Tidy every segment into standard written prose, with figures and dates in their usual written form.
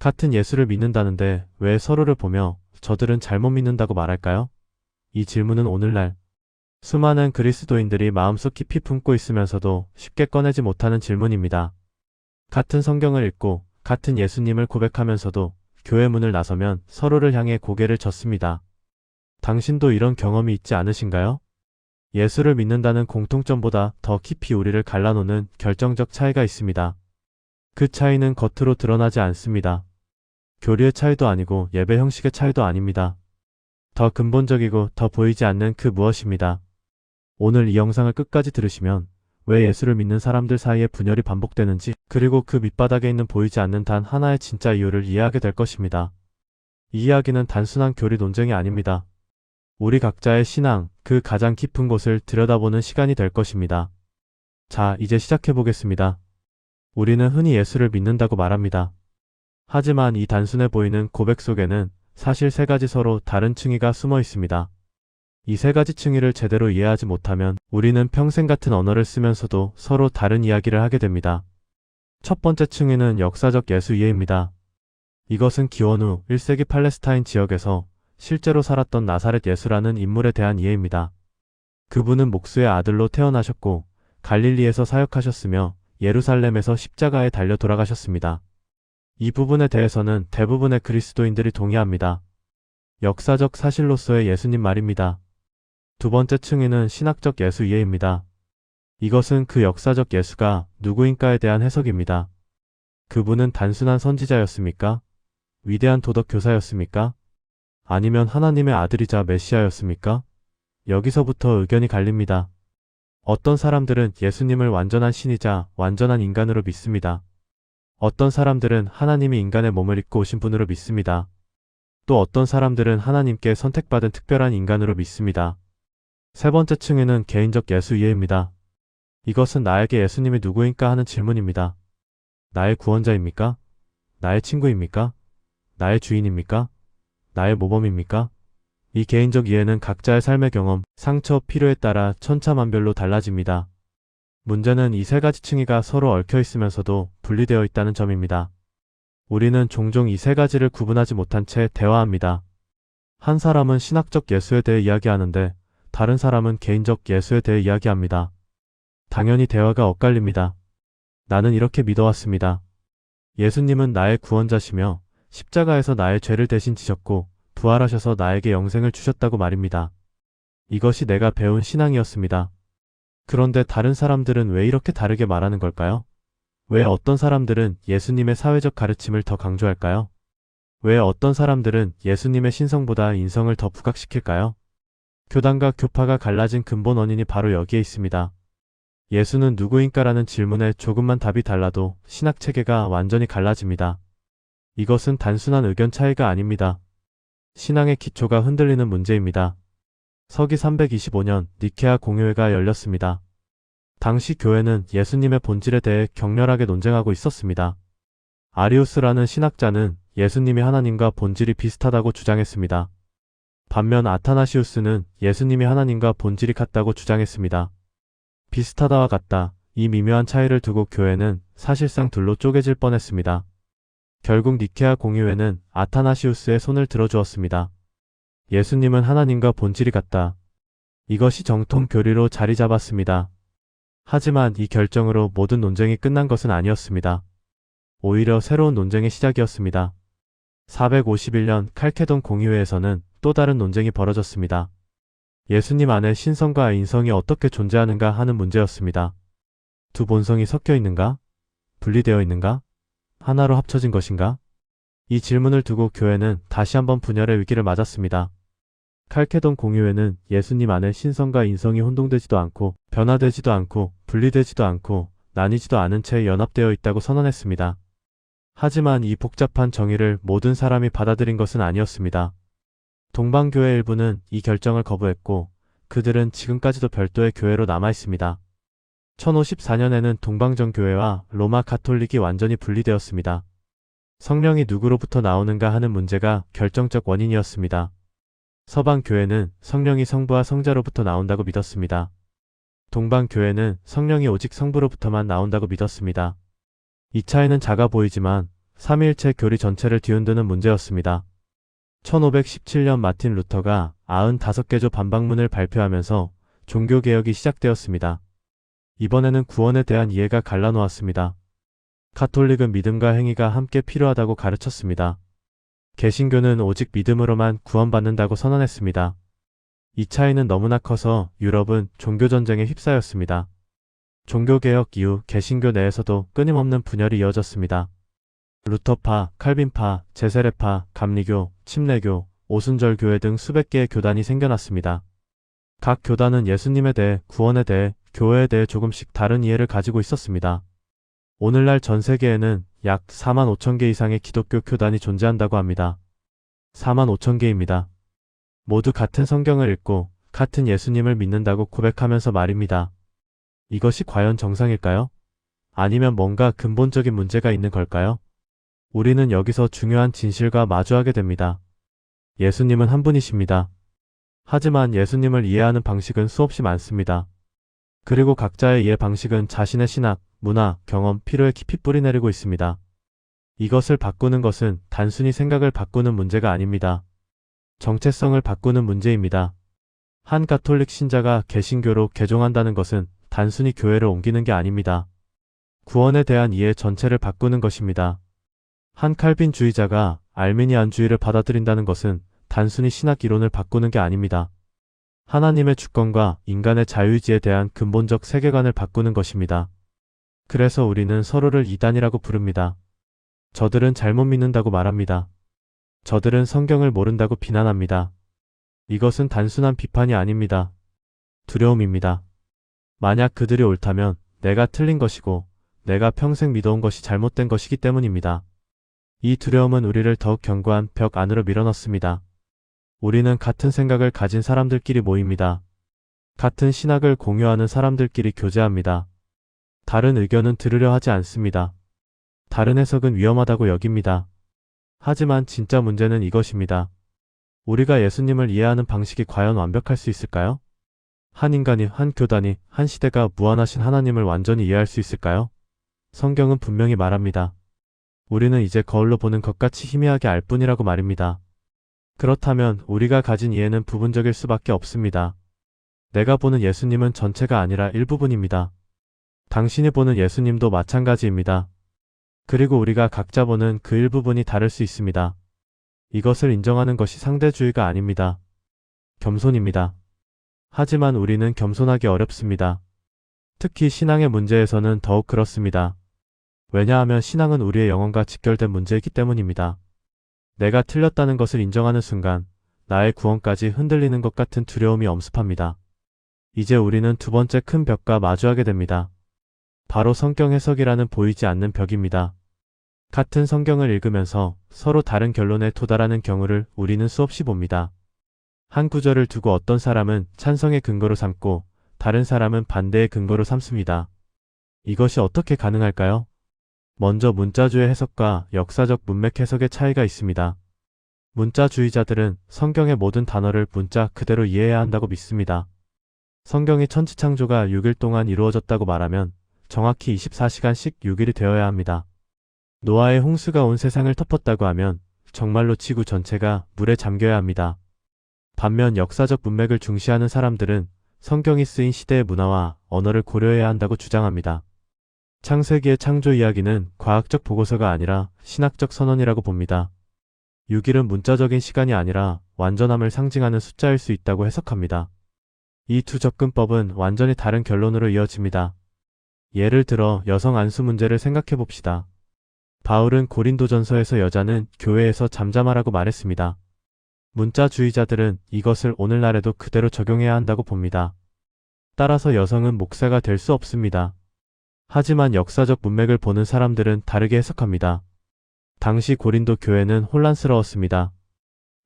같은 예수를 믿는다는데 왜 서로를 보며 저들은 잘못 믿는다고 말할까요? 이 질문은 오늘날 수많은 그리스도인들이 마음속 깊이 품고 있으면서도 쉽게 꺼내지 못하는 질문입니다. 같은 성경을 읽고 같은 예수님을 고백하면서도 교회 문을 나서면 서로를 향해 고개를 젓습니다. 당신도 이런 경험이 있지 않으신가요? 예수를 믿는다는 공통점보다 더 깊이 우리를 갈라놓는 결정적 차이가 있습니다. 그 차이는 겉으로 드러나지 않습니다. 교리의 차이도 아니고 예배 형식의 차이도 아닙니다. 더 근본적이고 더 보이지 않는 그 무엇입니다. 오늘 이 영상을 끝까지 들으시면 왜 예수를 믿는 사람들 사이에 분열이 반복되는지, 그리고 그 밑바닥에 있는 보이지 않는 단 하나의 진짜 이유를 이해하게 될 것입니다. 이 이야기는 단순한 교리 논쟁이 아닙니다. 우리 각자의 신앙, 그 가장 깊은 곳을 들여다보는 시간이 될 것입니다. 자, 이제 시작해 보겠습니다. 우리는 흔히 예수를 믿는다고 말합니다. 하지만 이 단순해 보이는 고백 속에는 사실 세 가지 서로 다른 층위가 숨어 있습니다. 이 세 가지 층위를 제대로 이해하지 못하면 우리는 평생 같은 언어를 쓰면서도 서로 다른 이야기를 하게 됩니다. 첫 번째 층위는 역사적 예수 이해입니다. 이것은 기원 후 1세기 팔레스타인 지역에서 실제로 살았던 나사렛 예수라는 인물에 대한 이해입니다. 그분은 목수의 아들로 태어나셨고 갈릴리에서 사역하셨으며 예루살렘에서 십자가에 달려 돌아가셨습니다. 이 부분에 대해서는 대부분의 그리스도인들이 동의합니다. 역사적 사실로서의 예수님 말입니다. 두 번째 층위는 신학적 예수 이해입니다. 이것은 그 역사적 예수가 누구인가에 대한 해석입니다. 그분은 단순한 선지자였습니까? 위대한 도덕 교사였습니까? 아니면 하나님의 아들이자 메시아였습니까? 여기서부터 의견이 갈립니다. 어떤 사람들은 예수님을 완전한 신이자 완전한 인간으로 믿습니다. 어떤 사람들은 하나님이 인간의 몸을 입고 오신 분으로 믿습니다. 또 어떤 사람들은 하나님께 선택받은 특별한 인간으로 믿습니다. 세 번째 층에는 개인적 예수 이해입니다. 이것은 나에게 예수님이 누구인가 하는 질문입니다. 나의 구원자입니까? 나의 친구입니까? 나의 주인입니까? 나의 모범입니까? 이 개인적 이해는 각자의 삶의 경험, 상처, 필요에 따라 천차만별로 달라집니다. 문제는 이 세 가지 층위가 서로 얽혀 있으면서도 분리되어 있다는 점입니다. 우리는 종종 이 세 가지를 구분하지 못한 채 대화합니다. 한 사람은 신학적 예수에 대해 이야기하는데 다른 사람은 개인적 예수에 대해 이야기합니다. 당연히 대화가 엇갈립니다. 나는 이렇게 믿어왔습니다. 예수님은 나의 구원자시며 십자가에서 나의 죄를 대신 지셨고 부활하셔서 나에게 영생을 주셨다고 말입니다. 이것이 내가 배운 신앙이었습니다. 그런데 다른 사람들은 왜 이렇게 다르게 말하는 걸까요? 왜 어떤 사람들은 예수님의 사회적 가르침을 더 강조할까요? 왜 어떤 사람들은 예수님의 신성보다 인성을 더 부각시킬까요? 교단과 교파가 갈라진 근본 원인이 바로 여기에 있습니다. 예수는 누구인가라는 질문에 조금만 답이 달라도 신학 체계가 완전히 갈라집니다. 이것은 단순한 의견 차이가 아닙니다. 신앙의 기초가 흔들리는 문제입니다. 서기 325년 니케아 공회가 열렸습니다. 당시 교회는 예수님의 본질에 대해 격렬하게 논쟁하고 있었습니다. 아리우스라는 신학자는 예수님이 하나님과 본질이 비슷하다고 주장했습니다. 반면 아타나시우스는 예수님이 하나님과 본질이 같다고 주장했습니다. 비슷하다와 같다, 이 미묘한 차이를 두고 교회는 사실상 둘로 쪼개질 뻔했습니다. 결국 니케아 공의회는 아타나시우스의 손을 들어주었습니다. 예수님은 하나님과 본질이 같다. 이것이 정통 교리로 자리 잡았습니다. 하지만 이 결정으로 모든 논쟁이 끝난 것은 아니었습니다. 오히려 새로운 논쟁의 시작이었습니다. 451년 칼케돈 공의회에서는 또 다른 논쟁이 벌어졌습니다. 예수님 안에 신성과 인성이 어떻게 존재하는가 하는 문제였습니다. 두 본성이 섞여 있는가? 분리되어 있는가? 하나로 합쳐진 것인가? 이 질문을 두고 교회는 다시 한번 분열의 위기를 맞았습니다. 칼케돈 공의회는 예수님 안에 신성과 인성이 혼동되지도 않고 변화되지도 않고 분리되지도 않고 나뉘지도 않은 채 연합되어 있다고 선언했습니다. 하지만 이 복잡한 정의를 모든 사람이 받아들인 것은 아니었습니다. 동방교회 일부는 이 결정을 거부했고 그들은 지금까지도 별도의 교회로 남아있습니다. 1054년에는 동방정교회와 로마 가톨릭이 완전히 분리되었습니다. 성령이 누구로부터 나오는가 하는 문제가 결정적 원인이었습니다. 서방교회는 성령이 성부와 성자로부터 나온다고 믿었습니다. 동방교회는 성령이 오직 성부로부터만 나온다고 믿었습니다. 이 차이는 작아 보이지만 삼위일체 교리 전체를 뒤흔드는 문제였습니다. 1517년 마틴 루터가 95개조 반박문을 발표하면서 종교개혁이 시작되었습니다. 이번에는 구원에 대한 이해가 갈라놓았습니다. 가톨릭은 믿음과 행위가 함께 필요하다고 가르쳤습니다. 개신교는 오직 믿음으로만 구원받는다고 선언했습니다. 이 차이는 너무나 커서 유럽은 종교전쟁에 휩싸였습니다. 종교개혁 이후 개신교 내에서도 끊임없는 분열이 이어졌습니다. 루터파, 칼빈파, 제세례파, 감리교, 침례교, 오순절교회 등 수백 개의 교단이 생겨났습니다. 각 교단은 예수님에 대해, 구원에 대해, 교회에 대해 조금씩 다른 이해를 가지고 있었습니다. 오늘날 전 세계에는 약 4만 5천 개 이상의 기독교 교단이 존재한다고 합니다. 4만 5천 개입니다. 모두 같은 성경을 읽고 같은 예수님을 믿는다고 고백하면서 말입니다. 이것이 과연 정상일까요? 아니면 뭔가 근본적인 문제가 있는 걸까요? 우리는 여기서 중요한 진실과 마주하게 됩니다. 예수님은 한 분이십니다. 하지만 예수님을 이해하는 방식은 수없이 많습니다. 그리고 각자의 이해 방식은 자신의 신학, 문화, 경험, 필요에 깊이 뿌리내리고 있습니다. 이것을 바꾸는 것은 단순히 생각을 바꾸는 문제가 아닙니다. 정체성을 바꾸는 문제입니다. 한 가톨릭 신자가 개신교로 개종한다는 것은 단순히 교회를 옮기는 게 아닙니다. 구원에 대한 이해 전체를 바꾸는 것입니다. 한 칼빈주의자가 알미니안주의를 받아들인다는 것은 단순히 신학 이론을 바꾸는 게 아닙니다. 하나님의 주권과 인간의 자유의지에 대한 근본적 세계관을 바꾸는 것입니다. 그래서 우리는 서로를 이단이라고 부릅니다. 저들은 잘못 믿는다고 말합니다. 저들은 성경을 모른다고 비난합니다. 이것은 단순한 비판이 아닙니다. 두려움입니다. 만약 그들이 옳다면 내가 틀린 것이고 내가 평생 믿어온 것이 잘못된 것이기 때문입니다. 이 두려움은 우리를 더욱 견고한 벽 안으로 밀어넣습니다. 우리는 같은 생각을 가진 사람들끼리 모입니다. 같은 신학을 공유하는 사람들끼리 교제합니다. 다른 의견은 들으려 하지 않습니다. 다른 해석은 위험하다고 여깁니다. 하지만 진짜 문제는 이것입니다. 우리가 예수님을 이해하는 방식이 과연 완벽할 수 있을까요? 한 인간이, 한 교단이, 한 시대가 무한하신 하나님을 완전히 이해할 수 있을까요? 성경은 분명히 말합니다. 우리는 이제 거울로 보는 것 같이 희미하게 알 뿐이라고 말입니다. 그렇다면 우리가 가진 이해는 부분적일 수밖에 없습니다. 내가 보는 예수님은 전체가 아니라 일부분입니다. 당신이 보는 예수님도 마찬가지입니다. 그리고 우리가 각자 보는 그 일부분이 다를 수 있습니다. 이것을 인정하는 것이 상대주의가 아닙니다. 겸손입니다. 하지만 우리는 겸손하기 어렵습니다. 특히 신앙의 문제에서는 더욱 그렇습니다. 왜냐하면 신앙은 우리의 영혼과 직결된 문제이기 때문입니다. 내가 틀렸다는 것을 인정하는 순간 나의 구원까지 흔들리는 것 같은 두려움이 엄습합니다. 이제 우리는 두 번째 큰 벽과 마주하게 됩니다. 바로 성경 해석이라는 보이지 않는 벽입니다. 같은 성경을 읽으면서 서로 다른 결론에 도달하는 경우를 우리는 수없이 봅니다. 한 구절을 두고 어떤 사람은 찬성의 근거로 삼고 다른 사람은 반대의 근거로 삼습니다. 이것이 어떻게 가능할까요? 먼저 문자주의 해석과 역사적 문맥 해석의 차이가 있습니다. 문자주의자들은 성경의 모든 단어를 문자 그대로 이해해야 한다고 믿습니다. 성경이 천지창조가 6일 동안 이루어졌다고 말하면 정확히 24시간씩 6일이 되어야 합니다. 노아의 홍수가 온 세상을 덮었다고 하면 정말로 지구 전체가 물에 잠겨야 합니다. 반면 역사적 문맥을 중시하는 사람들은 성경이 쓰인 시대의 문화와 언어를 고려해야 한다고 주장합니다. 창세기의 창조 이야기는 과학적 보고서가 아니라 신학적 선언이라고 봅니다. 6일은 문자적인 시간이 아니라 완전함을 상징하는 숫자일 수 있다고 해석합니다. 이 두 접근법은 완전히 다른 결론으로 이어집니다. 예를 들어 여성 안수 문제를 생각해 봅시다. 바울은 고린도전서에서 여자는 교회에서 잠잠하라고 말했습니다. 문자주의자들은 이것을 오늘날에도 그대로 적용해야 한다고 봅니다. 따라서 여성은 목사가 될 수 없습니다. 하지만 역사적 문맥을 보는 사람들은 다르게 해석합니다. 당시 고린도 교회는 혼란스러웠습니다.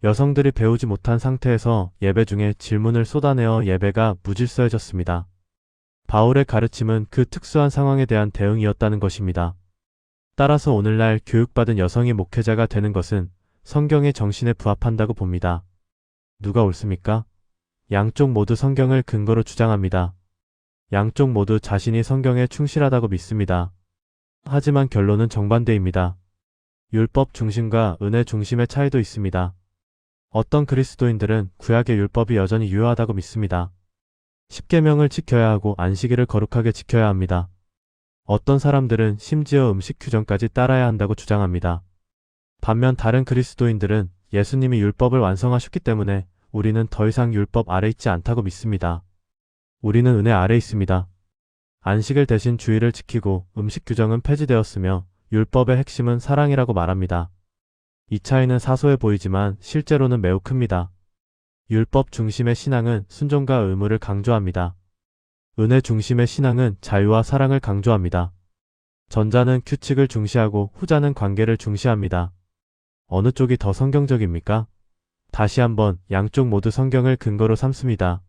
여성들이 배우지 못한 상태에서 예배 중에 질문을 쏟아내어 예배가 무질서해졌습니다. 바울의 가르침은 그 특수한 상황에 대한 대응이었다는 것입니다. 따라서 오늘날 교육받은 여성이 목회자가 되는 것은 성경의 정신에 부합한다고 봅니다. 누가 옳습니까? 양쪽 모두 성경을 근거로 주장합니다. 양쪽 모두 자신이 성경에 충실하다고 믿습니다. 하지만 결론은 정반대입니다. 율법 중심과 은혜 중심의 차이도 있습니다. 어떤 그리스도인들은 구약의 율법이 여전히 유효하다고 믿습니다. 십계명을 지켜야 하고 안식일을 거룩하게 지켜야 합니다. 어떤 사람들은 심지어 음식 규정까지 따라야 한다고 주장합니다. 반면 다른 그리스도인들은 예수님이 율법을 완성하셨기 때문에 우리는 더 이상 율법 아래 있지 않다고 믿습니다. 우리는 은혜 아래 있습니다. 안식일 대신 주일을 지키고 음식 규정은 폐지되었으며 율법의 핵심은 사랑이라고 말합니다. 이 차이는 사소해 보이지만 실제로는 매우 큽니다. 율법 중심의 신앙은 순종과 의무를 강조합니다. 은혜 중심의 신앙은 자유와 사랑을 강조합니다. 전자는 규칙을 중시하고 후자는 관계를 중시합니다. 어느 쪽이 더 성경적입니까? 다시 한번 양쪽 모두 성경을 근거로 삼습니다.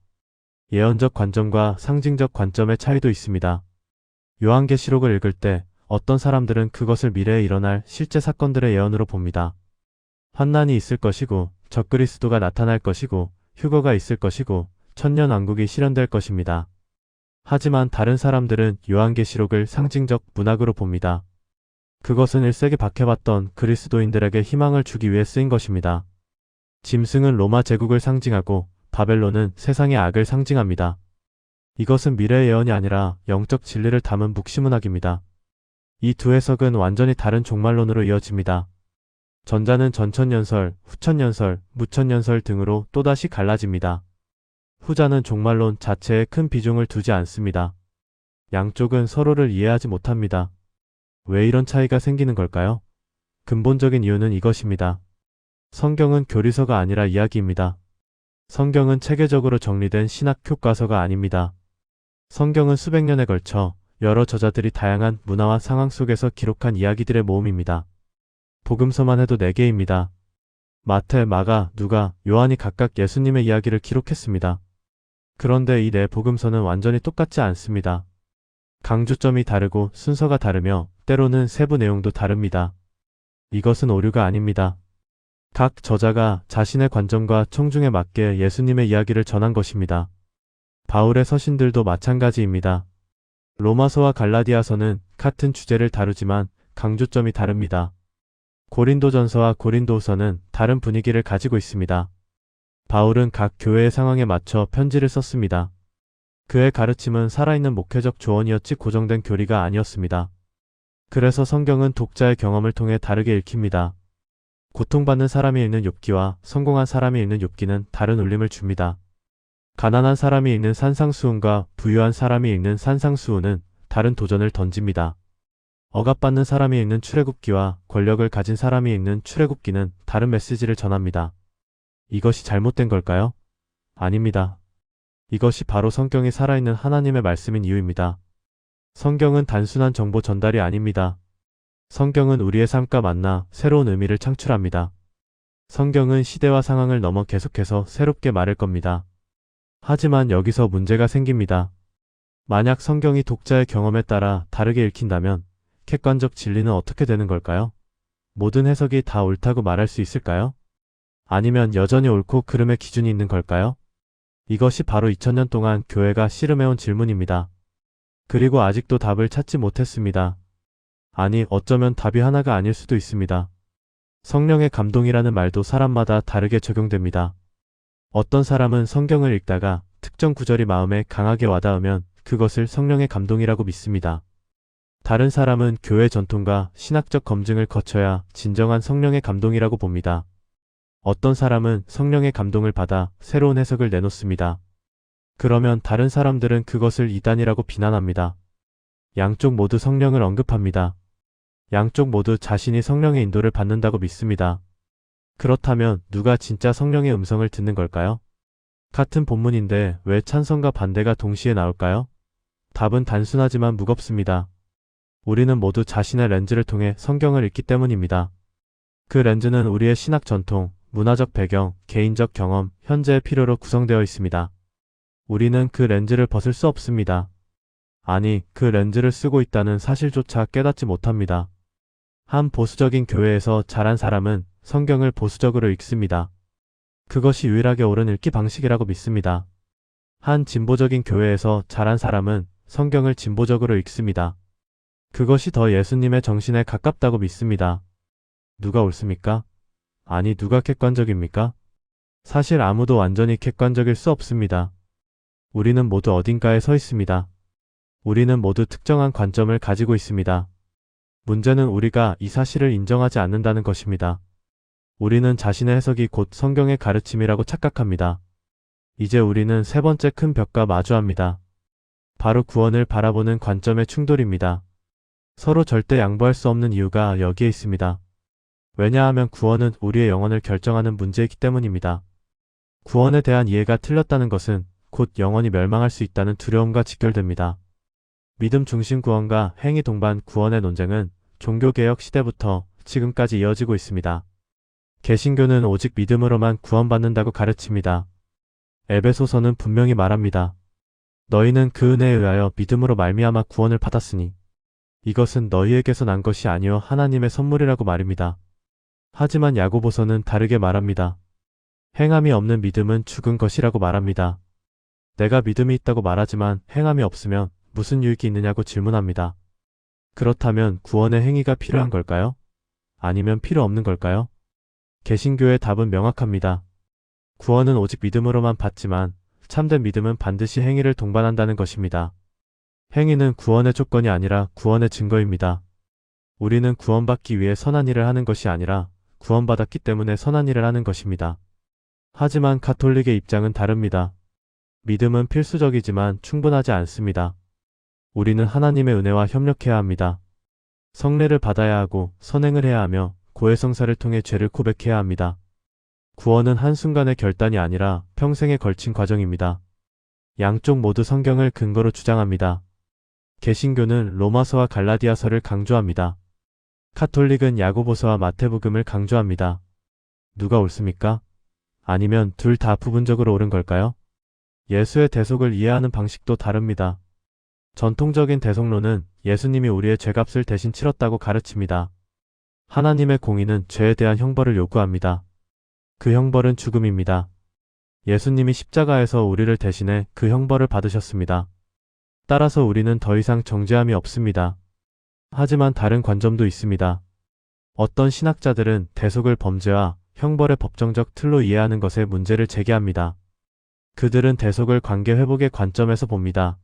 예언적 관점과 상징적 관점의 차이도 있습니다. 요한계시록을 읽을 때 어떤 사람들은 그것을 미래에 일어날 실제 사건들의 예언으로 봅니다. 환난이 있을 것이고 적그리스도가 나타날 것이고 휴거가 있을 것이고 천년왕국이 실현될 것입니다. 하지만 다른 사람들은 요한계시록을 상징적 문학으로 봅니다. 그것은 1세기 박해받던 그리스도인들에게 희망을 주기 위해 쓰인 것입니다. 짐승은 로마 제국을 상징하고 바벨론은 세상의 악을 상징합니다. 이것은 미래의 예언이 아니라 영적 진리를 담은 묵시문학입니다. 이 두 해석은 완전히 다른 종말론으로 이어집니다. 전자는 전천년설, 후천년설, 무천년설 등으로 또다시 갈라집니다. 후자는 종말론 자체에 큰 비중을 두지 않습니다. 양쪽은 서로를 이해하지 못합니다. 왜 이런 차이가 생기는 걸까요? 근본적인 이유는 이것입니다. 성경은 교리서가 아니라 이야기입니다. 성경은 체계적으로 정리된 신학 교과서가 아닙니다. 성경은 수백 년에 걸쳐 여러 저자들이 다양한 문화와 상황 속에서 기록한 이야기들의 모음입니다. 복음서만 해도 4개입니다. 마태, 마가, 누가, 요한이 각각 예수님의 이야기를 기록했습니다. 그런데 이 네 복음서는 완전히 똑같지 않습니다. 강조점이 다르고 순서가 다르며 때로는 세부 내용도 다릅니다. 이것은 오류가 아닙니다. 각 저자가 자신의 관점과 청중에 맞게 예수님의 이야기를 전한 것입니다. 바울의 서신들도 마찬가지입니다. 로마서와 갈라디아서는 같은 주제를 다루지만 강조점이 다릅니다. 고린도전서와 고린도후서는 다른 분위기를 가지고 있습니다. 바울은 각 교회의 상황에 맞춰 편지를 썼습니다. 그의 가르침은 살아있는 목회적 조언이었지 고정된 교리가 아니었습니다. 그래서 성경은 독자의 경험을 통해 다르게 읽힙니다. 고통받는 사람이 읽는 욥기와 성공한 사람이 읽는 욥기는 다른 울림을 줍니다. 가난한 사람이 읽는 산상수훈과 부유한 사람이 읽는 산상수훈은 다른 도전을 던집니다. 억압받는 사람이 읽는 출애굽기와 권력을 가진 사람이 읽는 출애굽기는 다른 메시지를 전합니다. 이것이 잘못된 걸까요? 아닙니다. 이것이 바로 성경이 살아있는 하나님의 말씀인 이유입니다. 성경은 단순한 정보 전달이 아닙니다. 성경은 우리의 삶과 만나 새로운 의미를 창출합니다. 성경은 시대와 상황을 넘어 계속해서 새롭게 말할 겁니다. 하지만 여기서 문제가 생깁니다. 만약 성경이 독자의 경험에 따라 다르게 읽힌다면 객관적 진리는 어떻게 되는 걸까요? 모든 해석이 다 옳다고 말할 수 있을까요? 아니면 여전히 옳고 그름의 기준이 있는 걸까요? 이것이 바로 2000년 동안 교회가 씨름해온 질문입니다. 그리고 아직도 답을 찾지 못했습니다. 아니, 어쩌면 답이 하나가 아닐 수도 있습니다. 성령의 감동이라는 말도 사람마다 다르게 적용됩니다. 어떤 사람은 성경을 읽다가 특정 구절이 마음에 강하게 와닿으면 그것을 성령의 감동이라고 믿습니다. 다른 사람은 교회 전통과 신학적 검증을 거쳐야 진정한 성령의 감동이라고 봅니다. 어떤 사람은 성령의 감동을 받아 새로운 해석을 내놓습니다. 그러면 다른 사람들은 그것을 이단이라고 비난합니다. 양쪽 모두 성령을 언급합니다. 양쪽 모두 자신이 성령의 인도를 받는다고 믿습니다. 그렇다면 누가 진짜 성령의 음성을 듣는 걸까요? 같은 본문인데 왜 찬성과 반대가 동시에 나올까요? 답은 단순하지만 무겁습니다. 우리는 모두 자신의 렌즈를 통해 성경을 읽기 때문입니다. 그 렌즈는 우리의 신학 전통, 문화적 배경, 개인적 경험, 현재의 필요로 구성되어 있습니다. 우리는 그 렌즈를 벗을 수 없습니다. 아니, 그 렌즈를 쓰고 있다는 사실조차 깨닫지 못합니다. 한 보수적인 교회에서 자란 사람은 성경을 보수적으로 읽습니다. 그것이 유일하게 옳은 읽기 방식이라고 믿습니다. 한 진보적인 교회에서 자란 사람은 성경을 진보적으로 읽습니다. 그것이 더 예수님의 정신에 가깝다고 믿습니다. 누가 옳습니까? 아니, 누가 객관적입니까? 사실 아무도 완전히 객관적일 수 없습니다. 우리는 모두 어딘가에 서 있습니다. 우리는 모두 특정한 관점을 가지고 있습니다. 문제는 우리가 이 사실을 인정하지 않는다는 것입니다. 우리는 자신의 해석이 곧 성경의 가르침이라고 착각합니다. 이제 우리는 세 번째 큰 벽과 마주합니다. 바로 구원을 바라보는 관점의 충돌입니다. 서로 절대 양보할 수 없는 이유가 여기에 있습니다. 왜냐하면 구원은 우리의 영혼을 결정하는 문제이기 때문입니다. 구원에 대한 이해가 틀렸다는 것은 곧 영혼이 멸망할 수 있다는 두려움과 직결됩니다. 믿음 중심 구원과 행위 동반 구원의 논쟁은 종교개혁 시대부터 지금까지 이어지고 있습니다. 개신교는 오직 믿음으로만 구원받는다고 가르칩니다. 에베소서는 분명히 말합니다. 너희는 그 은혜에 의하여 믿음으로 말미암아 구원을 받았으니 이것은 너희에게서 난 것이 아니요 하나님의 선물이라고 말입니다. 하지만 야고보서는 다르게 말합니다. 행함이 없는 믿음은 죽은 것이라고 말합니다. 내가 믿음이 있다고 말하지만 행함이 없으면 무슨 유익이 있느냐고 질문합니다. 그렇다면 구원의 행위가 필요한 걸까요? 아니면 필요 없는 걸까요? 개신교의 답은 명확합니다. 구원은 오직 믿음으로만 받지만 참된 믿음은 반드시 행위를 동반한다는 것입니다. 행위는 구원의 조건이 아니라 구원의 증거입니다. 우리는 구원받기 위해 선한 일을 하는 것이 아니라 구원받았기 때문에 선한 일을 하는 것입니다. 하지만 가톨릭의 입장은 다릅니다. 믿음은 필수적이지만 충분하지 않습니다. 우리는 하나님의 은혜와 협력해야 합니다. 성례를 받아야 하고 선행을 해야 하며 고해성사를 통해 죄를 고백해야 합니다. 구원은 한순간의 결단이 아니라 평생에 걸친 과정입니다. 양쪽 모두 성경을 근거로 주장합니다. 개신교는 로마서와 갈라디아서를 강조합니다. 카톨릭은 야고보서와 마태복음을 강조합니다. 누가 옳습니까? 아니면 둘 다 부분적으로 옳은 걸까요? 예수의 대속을 이해하는 방식도 다릅니다. 전통적인 대속론은 예수님이 우리의 죄값을 대신 치렀다고 가르칩니다. 하나님의 공의는 죄에 대한 형벌을 요구합니다. 그 형벌은 죽음입니다. 예수님이 십자가에서 우리를 대신해 그 형벌을 받으셨습니다. 따라서 우리는 더 이상 정죄함이 없습니다. 하지만 다른 관점도 있습니다. 어떤 신학자들은 대속을 범죄와 형벌의 법정적 틀로 이해하는 것에 문제를 제기합니다. 그들은 대속을 관계 회복의 관점에서 봅니다.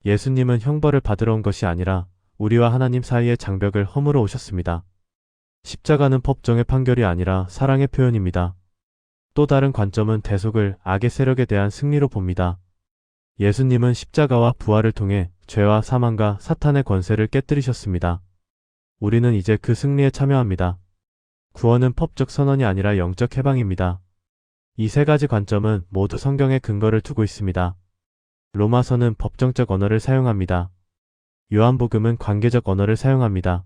예수님은 형벌을 받으러 온 것이 아니라 우리와 하나님 사이의 장벽을 허물어 오셨습니다. 십자가는 법정의 판결이 아니라 사랑의 표현입니다. 또 다른 관점은 대속을 악의 세력에 대한 승리로 봅니다. 예수님은 십자가와 부활을 통해 죄와 사망과 사탄의 권세를 깨뜨리셨습니다. 우리는 이제 그 승리에 참여합니다. 구원은 법적 선언이 아니라 영적 해방입니다. 이 세 가지 관점은 모두 성경에 근거를 두고 있습니다. 로마서는 법정적 언어를 사용합니다. 요한복음은 관계적 언어를 사용합니다.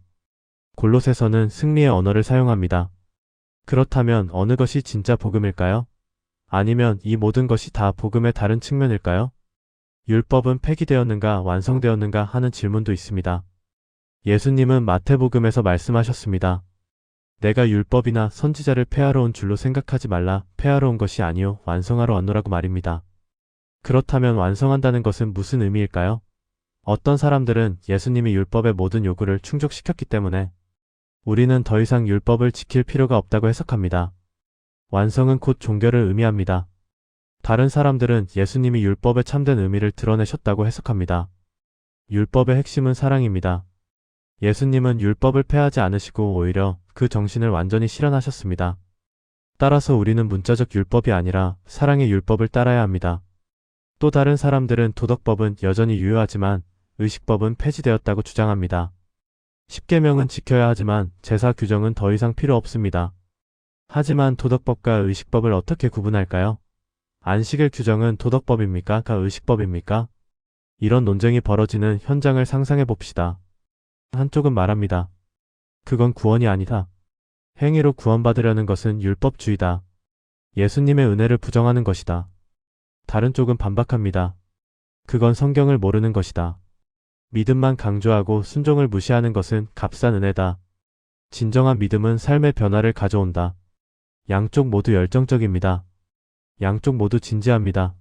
골로새서는 승리의 언어를 사용합니다. 그렇다면 어느 것이 진짜 복음일까요? 아니면 이 모든 것이 다 복음의 다른 측면일까요? 율법은 폐기되었는가 완성되었는가 하는 질문도 있습니다. 예수님은 마태복음에서 말씀하셨습니다. 내가 율법이나 선지자를 폐하러 온 줄로 생각하지 말라. 폐하러 온 것이 아니요 완성하러 왔노라고 말입니다. 그렇다면 완성한다는 것은 무슨 의미일까요? 어떤 사람들은 예수님이 율법의 모든 요구를 충족시켰기 때문에 우리는 더 이상 율법을 지킬 필요가 없다고 해석합니다. 완성은 곧 종결을 의미합니다. 다른 사람들은 예수님이 율법의 참된 의미를 드러내셨다고 해석합니다. 율법의 핵심은 사랑입니다. 예수님은 율법을 폐하지 않으시고 오히려 그 정신을 완전히 실현하셨습니다. 따라서 우리는 문자적 율법이 아니라 사랑의 율법을 따라야 합니다. 또 다른 사람들은 도덕법은 여전히 유효하지만 의식법은 폐지되었다고 주장합니다. 십계명은 지켜야 하지만 제사 규정은 더 이상 필요 없습니다. 하지만 도덕법과 의식법을 어떻게 구분할까요? 안식일 규정은 도덕법입니까? 의식법입니까? 이런 논쟁이 벌어지는 현장을 상상해 봅시다. 한쪽은 말합니다. 그건 구원이 아니다. 행위로 구원받으려는 것은 율법주의다. 예수님의 은혜를 부정하는 것이다. 다른 쪽은 반박합니다. 그건 성경을 모르는 것이다. 믿음만 강조하고 순종을 무시하는 것은 값싼 은혜다. 진정한 믿음은 삶의 변화를 가져온다. 양쪽 모두 열정적입니다. 양쪽 모두 진지합니다.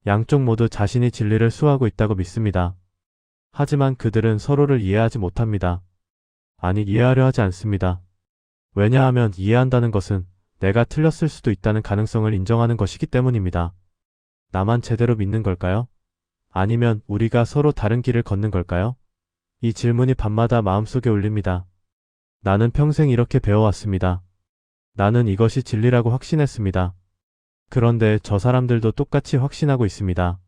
양쪽 모두 자신이 진리를 수호하고 있다고 믿습니다. 하지만 그들은 서로를 이해하지 못합니다. 아니, 이해하려 하지 않습니다. 왜냐하면 이해한다는 것은 내가 틀렸을 수도 있다는 가능성을 인정하는 것이기 때문입니다. 나만 제대로 믿는 걸까요? 아니면 우리가 서로 다른 길을 걷는 걸까요? 이 질문이 밤마다 마음속에 울립니다. 나는 평생 이렇게 배워왔습니다. 나는 이것이 진리라고 확신했습니다. 그런데 저 사람들도 똑같이 확신하고 있습니다.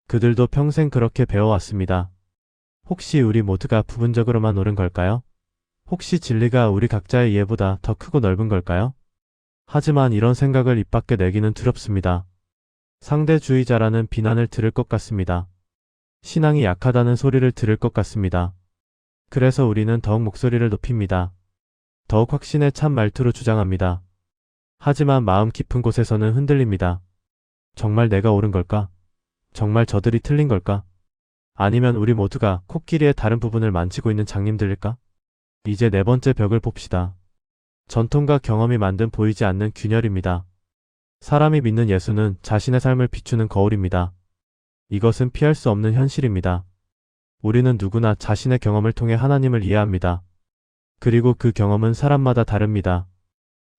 그들도 평생 그렇게 배워왔습니다. 혹시 우리 모두가 부분적으로만 옳은 걸까요? 혹시 진리가 우리 각자의 이해보다 더 크고 넓은 걸까요? 하지만 이런 생각을 입 밖에 내기는 두렵습니다. 상대주의자라는 비난을 들을 것 같습니다. 신앙이 약하다는 소리를 들을 것 같습니다. 그래서 우리는 더욱 목소리를 높입니다. 더욱 확신의 참 말투로 주장합니다. 하지만 마음 깊은 곳에서는 흔들립니다. 정말 내가 옳은 걸까? 정말 저들이 틀린 걸까? 아니면 우리 모두가 코끼리의 다른 부분을 만지고 있는 장님들일까? 이제 네 번째 벽을 봅시다. 전통과 경험이 만든 보이지 않는 균열입니다. 사람이 믿는 예수는 자신의 삶을 비추는 거울입니다. 이것은 피할 수 없는 현실입니다. 우리는 누구나 자신의 경험을 통해 하나님을 이해합니다. 그리고 그 경험은 사람마다 다릅니다.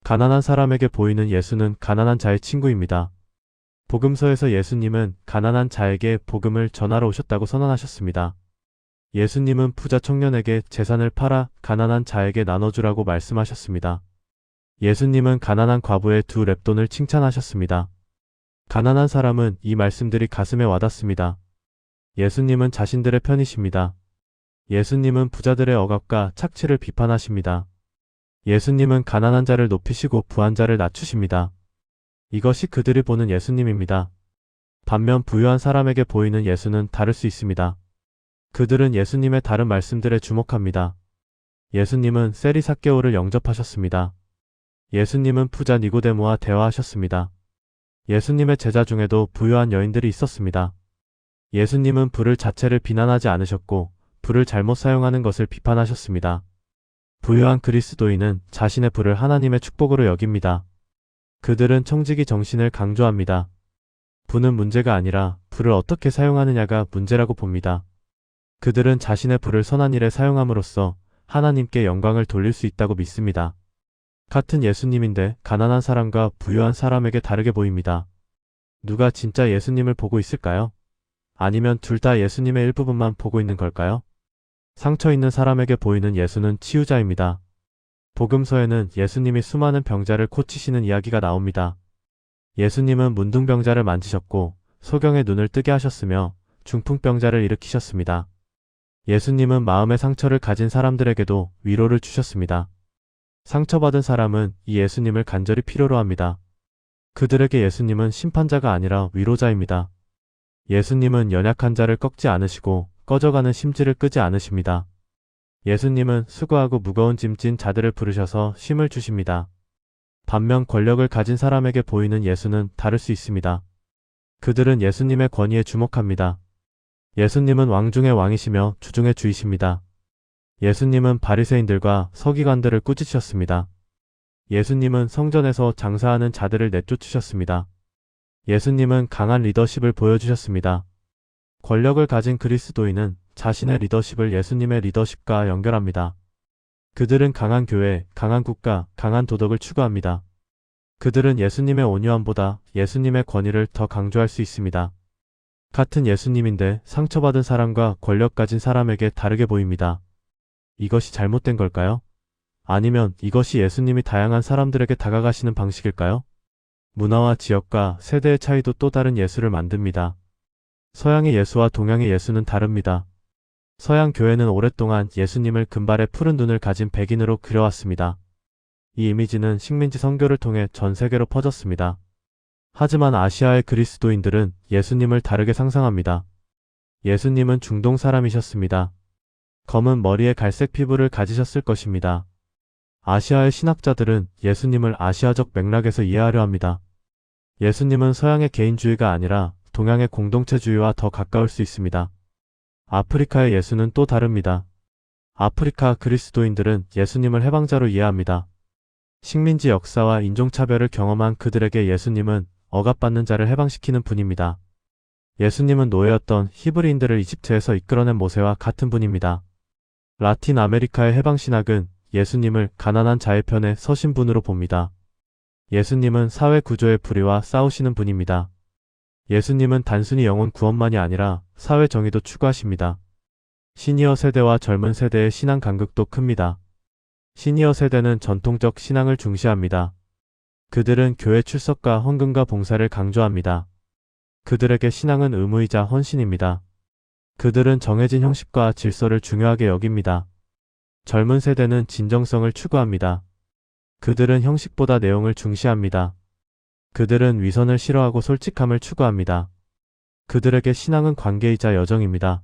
가난한 사람에게 보이는 예수는 가난한 자의 친구입니다. 복음서에서 예수님은 가난한 자에게 복음을 전하러 오셨다고 선언하셨습니다. 예수님은 부자 청년에게 재산을 팔아 가난한 자에게 나눠주라고 말씀하셨습니다. 예수님은 가난한 과부의 2 렙돈을 칭찬하셨습니다. 가난한 사람은 이 말씀들이 가슴에 와닿습니다. 예수님은 자신들의 편이십니다. 예수님은 부자들의 억압과 착취를 비판하십니다. 예수님은 가난한 자를 높이시고 부한 자를 낮추십니다. 이것이 그들이 보는 예수님입니다. 반면 부유한 사람에게 보이는 예수는 다를 수 있습니다. 그들은 예수님의 다른 말씀들에 주목합니다. 예수님은 세리삭개오를 영접하셨습니다. 예수님은 부자 니고데모와 대화하셨습니다. 예수님의 제자 중에도 부유한 여인들이 있었습니다. 예수님은 불을 자체를 비난하지 않으셨고 불을 잘못 사용하는 것을 비판하셨습니다. 부유한 그리스도인은 자신의 불을 하나님의 축복으로 여깁니다. 그들은 청지기 정신을 강조합니다. 불은 문제가 아니라 불을 어떻게 사용하느냐가 문제라고 봅니다. 그들은 자신의 불을 선한 일에 사용함으로써 하나님께 영광을 돌릴 수 있다고 믿습니다. 같은 예수님인데 가난한 사람과 부유한 사람에게 다르게 보입니다. 누가 진짜 예수님을 보고 있을까요? 아니면 둘 다 예수님의 일부분만 보고 있는 걸까요? 상처 있는 사람에게 보이는 예수는 치유자입니다. 복음서에는 예수님이 수많은 병자를 고치시는 이야기가 나옵니다. 예수님은 문둥병자를 만지셨고 소경의 눈을 뜨게 하셨으며 중풍병자를 일으키셨습니다. 예수님은 마음의 상처를 가진 사람들에게도 위로를 주셨습니다. 상처받은 사람은 이 예수님을 간절히 필요로 합니다. 그들에게 예수님은 심판자가 아니라 위로자입니다. 예수님은 연약한 자를 꺾지 않으시고 꺼져가는 심지를 끄지 않으십니다. 예수님은 수고하고 무거운 짐진 자들을 부르셔서 쉼을 주십니다. 반면 권력을 가진 사람에게 보이는 예수는 다를 수 있습니다. 그들은 예수님의 권위에 주목합니다. 예수님은 왕 중의 왕이시며 주 중의 주이십니다. 예수님은 바리새인들과 서기관들을 꾸짖으셨습니다. 예수님은 성전에서 장사하는 자들을 내쫓으셨습니다. 예수님은 강한 리더십을 보여주셨습니다. 권력을 가진 그리스도인은 자신의 리더십을 예수님의 리더십과 연결합니다. 그들은 강한 교회, 강한 국가, 강한 도덕을 추구합니다. 그들은 예수님의 온유함보다 예수님의 권위를 더 강조할 수 있습니다. 같은 예수님인데 상처받은 사람과 권력 가진 사람에게 다르게 보입니다. 이것이 잘못된 걸까요? 아니면 이것이 예수님이 다양한 사람들에게 다가가시는 방식일까요? 문화와 지역과 세대의 차이도 또 다른 예수를 만듭니다. 서양의 예수와 동양의 예수는 다릅니다. 서양 교회는 오랫동안 예수님을 금발의 푸른 눈을 가진 백인으로 그려왔습니다. 이 이미지는 식민지 선교를 통해 전 세계로 퍼졌습니다. 하지만 아시아의 그리스도인들은 예수님을 다르게 상상합니다. 예수님은 중동 사람이셨습니다. 검은 머리에 갈색 피부를 가지셨을 것입니다. 아시아의 신학자들은 예수님을 아시아적 맥락에서 이해하려 합니다. 예수님은 서양의 개인주의가 아니라 동양의 공동체주의와 더 가까울 수 있습니다. 아프리카의 예수는 또 다릅니다. 아프리카 그리스도인들은 예수님을 해방자로 이해합니다. 식민지 역사와 인종차별을 경험한 그들에게 예수님은 억압받는 자를 해방시키는 분입니다. 예수님은 노예였던 히브리인들을 이집트에서 이끌어낸 모세와 같은 분입니다. 라틴 아메리카의 해방신학은 예수님을 가난한 자의 편에 서신 분으로 봅니다. 예수님은 사회 구조의 불의와 싸우시는 분입니다. 예수님은 단순히 영혼 구원만이 아니라 사회 정의도 추구하십니다. 시니어 세대와 젊은 세대의 신앙 간극도 큽니다. 시니어 세대는 전통적 신앙을 중시합니다. 그들은 교회 출석과 헌금과 봉사를 강조합니다. 그들에게 신앙은 의무이자 헌신입니다. 그들은 정해진 형식과 질서를 중요하게 여깁니다. 젊은 세대는 진정성을 추구합니다. 그들은 형식보다 내용을 중시합니다. 그들은 위선을 싫어하고 솔직함을 추구합니다. 그들에게 신앙은 관계이자 여정입니다.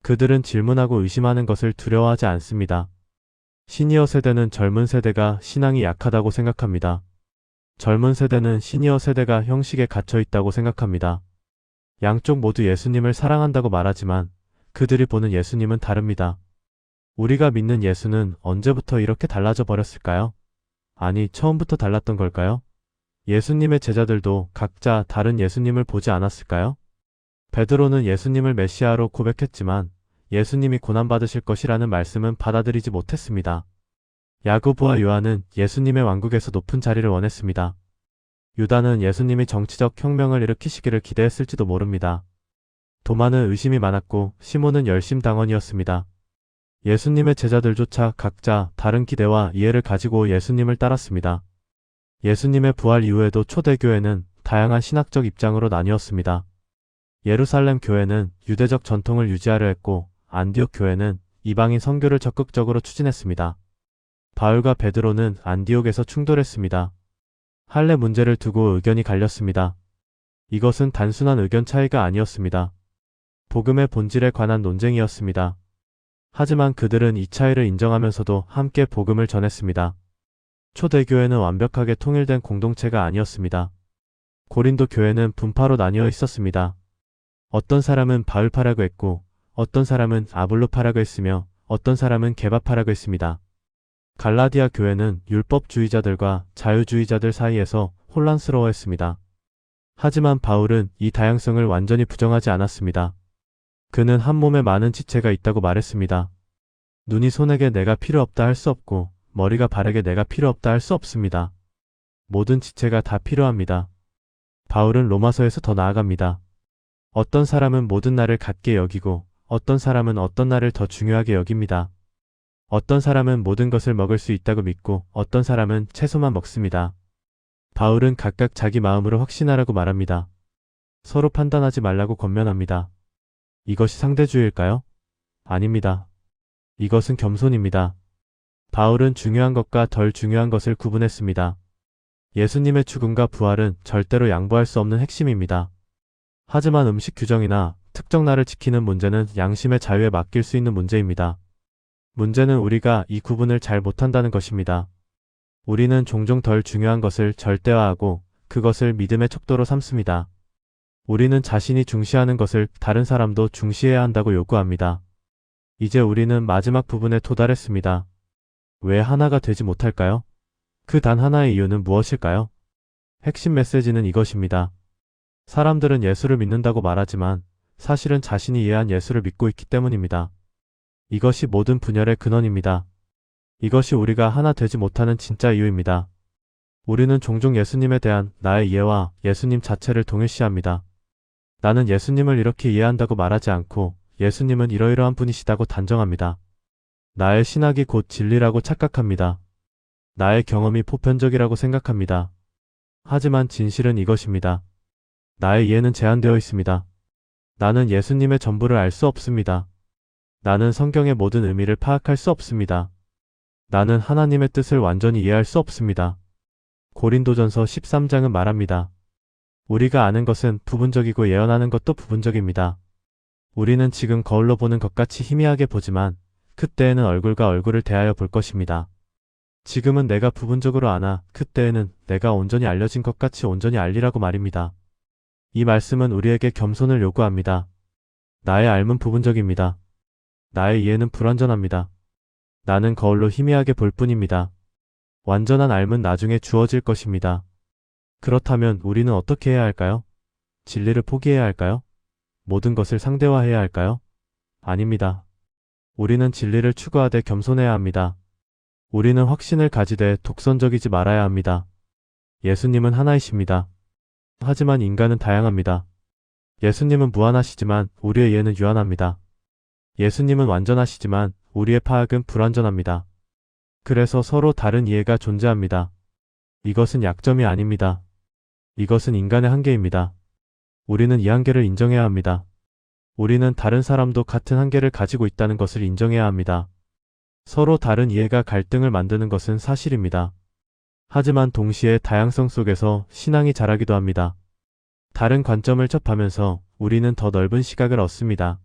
그들은 질문하고 의심하는 것을 두려워하지 않습니다. 시니어 세대는 젊은 세대가 신앙이 약하다고 생각합니다. 젊은 세대는 시니어 세대가 형식에 갇혀 있다고 생각합니다. 양쪽 모두 예수님을 사랑한다고 말하지만 그들이 보는 예수님은 다릅니다. 우리가 믿는 예수는 언제부터 이렇게 달라져 버렸을까요? 아니, 처음부터 달랐던 걸까요? 예수님의 제자들도 각자 다른 예수님을 보지 않았을까요? 베드로는 예수님을 메시아로 고백했지만 예수님이 고난받으실 것이라는 말씀은 받아들이지 못했습니다. 야고보와 요한은 예수님의 왕국에서 높은 자리를 원했습니다. 유다는 예수님이 정치적 혁명을 일으키시기를 기대했을지도 모릅니다. 도마는 의심이 많았고 시몬은 열심당원이었습니다. 예수님의 제자들조차 각자 다른 기대와 이해를 가지고 예수님을 따랐습니다. 예수님의 부활 이후에도 초대교회는 다양한 신학적 입장으로 나뉘었습니다. 예루살렘 교회는 유대적 전통을 유지하려 했고 안디옥 교회는 이방인 선교를 적극적으로 추진했습니다. 바울과 베드로는 안디옥에서 충돌했습니다. 할례 문제를 두고 의견이 갈렸습니다. 이것은 단순한 의견 차이가 아니었습니다. 복음의 본질에 관한 논쟁이었습니다. 하지만 그들은 이 차이를 인정하면서도 함께 복음을 전했습니다. 초대교회는 완벽하게 통일된 공동체가 아니었습니다. 고린도 교회는 분파로 나뉘어 있었습니다. 어떤 사람은 바울파라고 했고 어떤 사람은 아볼로파라고 했으며 어떤 사람은 게바파라고 했습니다. 갈라디아 교회는 율법주의자들과 자유주의자들 사이에서 혼란스러워했습니다. 하지만 바울은 이 다양성을 완전히 부정하지 않았습니다. 그는 한 몸에 많은 지체가 있다고 말했습니다. 눈이 손에게 내가 필요 없다 할 수 없고 머리가 발에게 내가 필요 없다 할 수 없습니다. 모든 지체가 다 필요합니다. 바울은 로마서에서 더 나아갑니다. 어떤 사람은 모든 날을 같게 여기고 어떤 사람은 어떤 날을 더 중요하게 여깁니다. 어떤 사람은 모든 것을 먹을 수 있다고 믿고 어떤 사람은 채소만 먹습니다. 바울은 각각 자기 마음으로 확신하라고 말합니다. 서로 판단하지 말라고 권면합니다. 이것이 상대주의일까요? 아닙니다. 이것은 겸손입니다. 바울은 중요한 것과 덜 중요한 것을 구분했습니다. 예수님의 죽음과 부활은 절대로 양보할 수 없는 핵심입니다. 하지만 음식 규정이나 특정 날을 지키는 문제는 양심의 자유에 맡길 수 있는 문제입니다. 문제는 우리가 이 구분을 잘 못한다는 것입니다. 우리는 종종 덜 중요한 것을 절대화하고 그것을 믿음의 척도로 삼습니다. 우리는 자신이 중시하는 것을 다른 사람도 중시해야 한다고 요구합니다. 이제 우리는 마지막 부분에 도달했습니다. 왜 하나가 되지 못할까요? 그 단 하나의 이유는 무엇일까요? 핵심 메시지는 이것입니다. 사람들은 예수를 믿는다고 말하지만 사실은 자신이 이해한 예수를 믿고 있기 때문입니다. 이것이 모든 분열의 근원입니다. 이것이 우리가 하나 되지 못하는 진짜 이유입니다. 우리는 종종 예수님에 대한 나의 이해와 예수님 자체를 동일시합니다. 나는 예수님을 이렇게 이해한다고 말하지 않고 예수님은 이러이러한 분이시다고 단정합니다. 나의 신학이 곧 진리라고 착각합니다. 나의 경험이 보편적이라고 생각합니다. 하지만 진실은 이것입니다. 나의 이해는 제한되어 있습니다. 나는 예수님의 전부를 알 수 없습니다. 나는 성경의 모든 의미를 파악할 수 없습니다. 나는 하나님의 뜻을 완전히 이해할 수 없습니다. 고린도전서 13장은 말합니다. 우리가 아는 것은 부분적이고 예언하는 것도 부분적입니다. 우리는 지금 거울로 보는 것 같이 희미하게 보지만 그때에는 얼굴과 얼굴을 대하여 볼 것입니다. 지금은 내가 부분적으로 아나 그때에는 내가 온전히 알려진 것 같이 온전히 알리라고 말입니다. 이 말씀은 우리에게 겸손을 요구합니다. 나의 알은 부분적입니다. 나의 이해는 불완전합니다. 나는 거울로 희미하게 볼 뿐입니다. 완전한 알은 나중에 주어질 것입니다. 그렇다면 우리는 어떻게 해야 할까요? 진리를 포기해야 할까요? 모든 것을 상대화해야 할까요? 아닙니다. 우리는 진리를 추구하되 겸손해야 합니다. 우리는 확신을 가지되 독선적이지 말아야 합니다. 예수님은 하나이십니다. 하지만 인간은 다양합니다. 예수님은 무한하시지만 우리의 이해는 유한합니다. 예수님은 완전하시지만 우리의 파악은 불완전합니다. 그래서 서로 다른 이해가 존재합니다. 이것은 약점이 아닙니다. 이것은 인간의 한계입니다. 우리는 이 한계를 인정해야 합니다. 우리는 다른 사람도 같은 한계를 가지고 있다는 것을 인정해야 합니다. 서로 다른 이해가 갈등을 만드는 것은 사실입니다. 하지만 동시에 다양성 속에서 신앙이 자라기도 합니다. 다른 관점을 접하면서 우리는 더 넓은 시각을 얻습니다.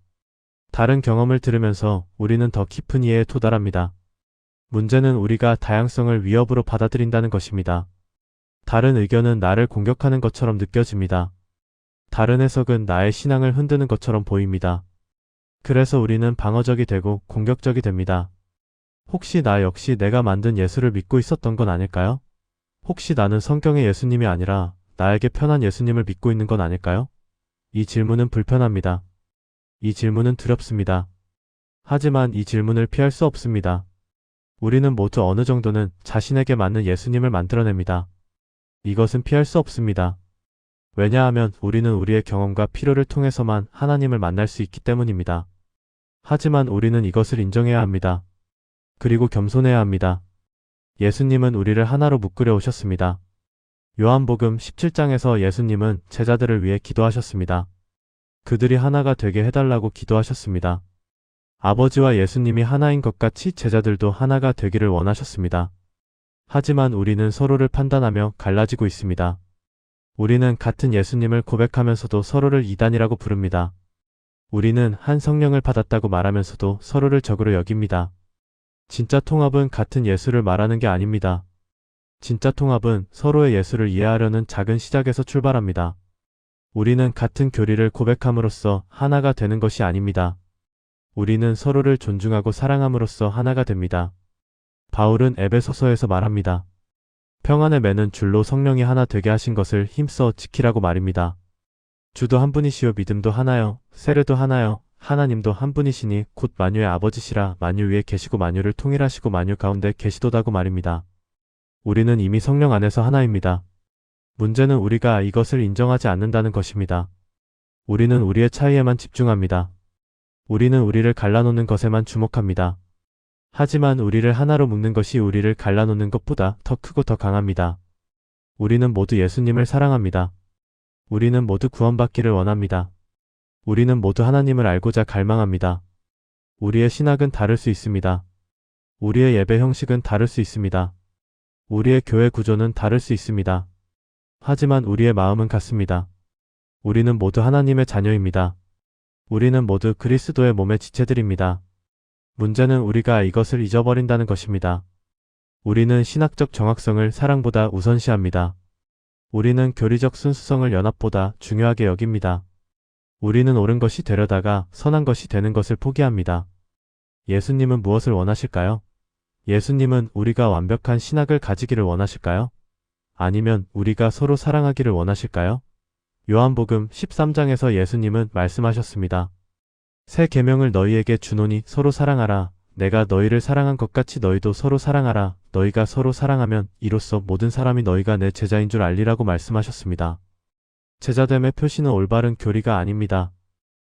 다른 경험을 들으면서 우리는 더 깊은 이해에 도달합니다. 문제는 우리가 다양성을 위협으로 받아들인다는 것입니다. 다른 의견은 나를 공격하는 것처럼 느껴집니다. 다른 해석은 나의 신앙을 흔드는 것처럼 보입니다. 그래서 우리는 방어적이 되고 공격적이 됩니다. 혹시 나 역시 내가 만든 예수를 믿고 있었던 건 아닐까요? 혹시 나는 성경의 예수님이 아니라 나에게 편한 예수님을 믿고 있는 건 아닐까요? 이 질문은 불편합니다. 이 질문은 두렵습니다. 하지만 이 질문을 피할 수 없습니다. 우리는 모두 어느 정도는 자신에게 맞는 예수님을 만들어냅니다. 이것은 피할 수 없습니다. 왜냐하면 우리는 우리의 경험과 필요를 통해서만 하나님을 만날 수 있기 때문입니다. 하지만 우리는 이것을 인정해야 합니다. 그리고 겸손해야 합니다. 예수님은 우리를 하나로 묶으려 오셨습니다. 요한복음 17장에서 예수님은 제자들을 위해 기도하셨습니다. 그들이 하나가 되게 해달라고 기도하셨습니다. 아버지와 예수님이 하나인 것 같이 제자들도 하나가 되기를 원하셨습니다. 하지만 우리는 서로를 판단하며 갈라지고 있습니다. 우리는 같은 예수님을 고백하면서도 서로를 이단이라고 부릅니다. 우리는 한 성령을 받았다고 말하면서도 서로를 적으로 여깁니다. 진짜 통합은 같은 예수를 말하는 게 아닙니다. 진짜 통합은 서로의 예수를 이해하려는 작은 시작에서 출발합니다. 우리는 같은 교리를 고백함으로써 하나가 되는 것이 아닙니다. 우리는 서로를 존중하고 사랑함으로써 하나가 됩니다. 바울은 에베소서에서 말합니다. 평안의 매는 줄로 성령이 하나 되게 하신 것을 힘써 지키라고 말입니다. 주도 한 분이시요 믿음도 하나요, 세례도 하나요, 하나님도 한 분이시니 곧 만유의 아버지시라. 만유 위에 계시고 만유를 통일하시고 만유 가운데 계시도다고 말입니다. 우리는 이미 성령 안에서 하나입니다. 문제는 우리가 이것을 인정하지 않는다는 것입니다. 우리는 우리의 차이에만 집중합니다. 우리는 우리를 갈라놓는 것에만 주목합니다. 하지만 우리를 하나로 묶는 것이 우리를 갈라놓는 것보다 더 크고 더 강합니다. 우리는 모두 예수님을 사랑합니다. 우리는 모두 구원받기를 원합니다. 우리는 모두 하나님을 알고자 갈망합니다. 우리의 신학은 다를 수 있습니다. 우리의 예배 형식은 다를 수 있습니다. 우리의 교회 구조는 다를 수 있습니다. 하지만 우리의 마음은 같습니다. 우리는 모두 하나님의 자녀입니다. 우리는 모두 그리스도의 몸의 지체들입니다. 문제는 우리가 이것을 잊어버린다는 것입니다. 우리는 신학적 정확성을 사랑보다 우선시합니다. 우리는 교리적 순수성을 연합보다 중요하게 여깁니다. 우리는 옳은 것이 되려다가 선한 것이 되는 것을 포기합니다. 예수님은 무엇을 원하실까요? 예수님은 우리가 완벽한 신학을 가지기를 원하실까요? 아니면 우리가 서로 사랑하기를 원하실까요? 요한복음 13장에서 예수님은 말씀하셨습니다. 새 계명을 너희에게 주노니 서로 사랑하라. 내가 너희를 사랑한 것 같이 너희도 서로 사랑하라. 너희가 서로 사랑하면 이로써 모든 사람이 너희가 내 제자인 줄 알리라고 말씀하셨습니다. 제자됨의 표시는 올바른 교리가 아닙니다.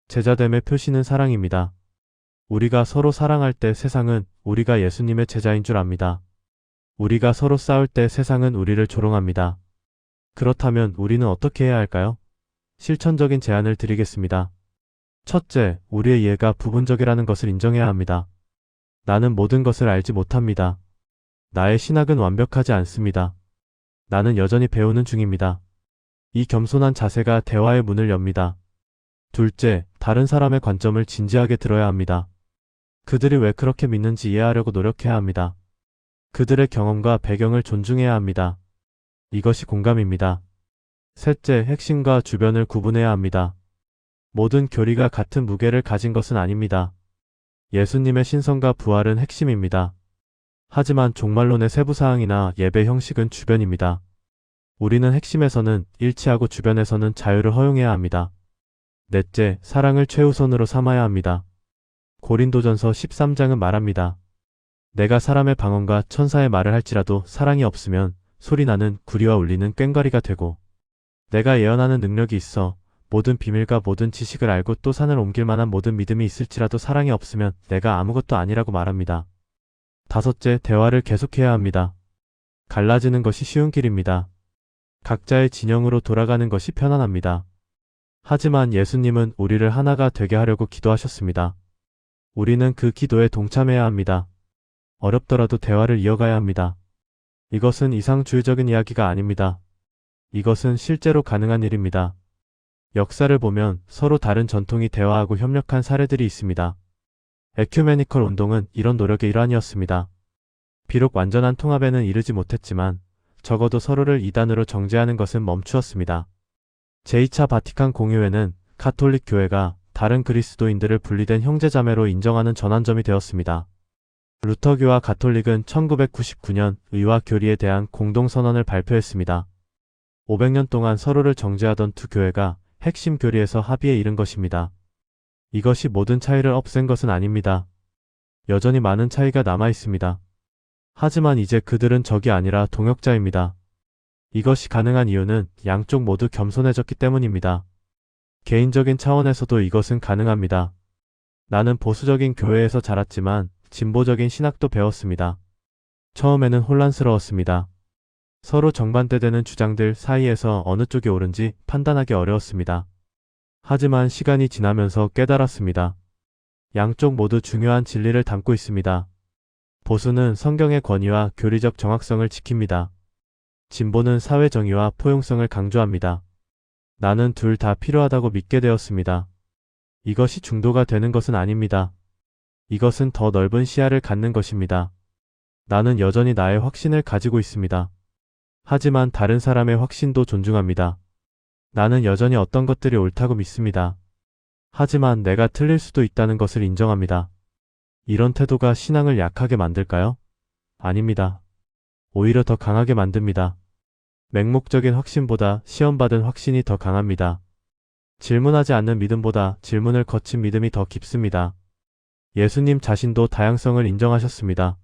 제자됨의 표시는 사랑입니다. 우리가 서로 사랑할 때 세상은 우리가 예수님의 제자인 줄 압니다. 우리가 서로 싸울 때 세상은 우리를 조롱합니다. 그렇다면 우리는 어떻게 해야 할까요? 실천적인 제안을 드리겠습니다. 첫째, 우리의 이해가 부분적이라는 것을 인정해야 합니다. 나는 모든 것을 알지 못합니다. 나의 신학은 완벽하지 않습니다. 나는 여전히 배우는 중입니다. 이 겸손한 자세가 대화의 문을 엽니다. 둘째, 다른 사람의 관점을 진지하게 들어야 합니다. 그들이 왜 그렇게 믿는지 이해하려고 노력해야 합니다. 그들의 경험과 배경을 존중해야 합니다. 이것이 공감입니다. 셋째, 핵심과 주변을 구분해야 합니다. 모든 교리가 같은 무게를 가진 것은 아닙니다. 예수님의 신성과 부활은 핵심입니다. 하지만 종말론의 세부사항이나 예배 형식은 주변입니다. 우리는 핵심에서는 일치하고 주변에서는 자유를 허용해야 합니다. 넷째, 사랑을 최우선으로 삼아야 합니다. 고린도전서 13장은 말합니다. 내가 사람의 방언과 천사의 말을 할지라도 사랑이 없으면 소리나는 구리와 울리는 꽹과리가 되고, 내가 예언하는 능력이 있어 모든 비밀과 모든 지식을 알고 또 산을 옮길 만한 모든 믿음이 있을지라도 사랑이 없으면 내가 아무것도 아니라고 말합니다. 다섯째, 대화를 계속해야 합니다. 갈라지는 것이 쉬운 길입니다. 각자의 진영으로 돌아가는 것이 편안합니다. 하지만 예수님은 우리를 하나가 되게 하려고 기도하셨습니다. 우리는 그 기도에 동참해야 합니다. 어렵더라도 대화를 이어가야 합니다. 이것은 이상주의적인 이야기가 아닙니다. 이것은 실제로 가능한 일입니다. 역사를 보면 서로 다른 전통이 대화하고 협력한 사례들이 있습니다. 에큐메니컬 운동은 이런 노력의 일환이었습니다. 비록 완전한 통합에는 이르지 못했지만 적어도 서로를 이단으로 정죄하는 것은 멈추었습니다. 제2차 바티칸 공의회는 가톨릭 교회가 다른 그리스도인들을 분리된 형제자매로 인정하는 전환점이 되었습니다. 루터교와 가톨릭은 1999년 의와 교리에 대한 공동선언을 발표했습니다. 500년 동안 서로를 정죄하던 두 교회가 핵심 교리에서 합의에 이른 것입니다. 이것이 모든 차이를 없앤 것은 아닙니다. 여전히 많은 차이가 남아 있습니다. 하지만 이제 그들은 적이 아니라 동역자입니다. 이것이 가능한 이유는 양쪽 모두 겸손해졌기 때문입니다. 개인적인 차원에서도 이것은 가능합니다. 나는 보수적인 교회에서 자랐지만 진보적인 신학도 배웠습니다. 처음에는 혼란스러웠습니다. 서로 정반대되는 주장들 사이에서 어느 쪽이 옳은지 판단하기 어려웠습니다. 하지만 시간이 지나면서 깨달았습니다. 양쪽 모두 중요한 진리를 담고 있습니다. 보수는 성경의 권위와 교리적 정확성을 지킵니다. 진보는 사회 정의와 포용성을 강조합니다. 나는 둘 다 필요하다고 믿게 되었습니다. 이것이 중도가 되는 것은 아닙니다. 이것은 더 넓은 시야를 갖는 것입니다. 나는 여전히 나의 확신을 가지고 있습니다. 하지만 다른 사람의 확신도 존중합니다. 나는 여전히 어떤 것들이 옳다고 믿습니다. 하지만 내가 틀릴 수도 있다는 것을 인정합니다. 이런 태도가 신앙을 약하게 만들까요? 아닙니다. 오히려 더 강하게 만듭니다. 맹목적인 확신보다 시험받은 확신이 더 강합니다. 질문하지 않는 믿음보다 질문을 거친 믿음이 더 깊습니다. 예수님 자신도 다양성을 인정하셨습니다.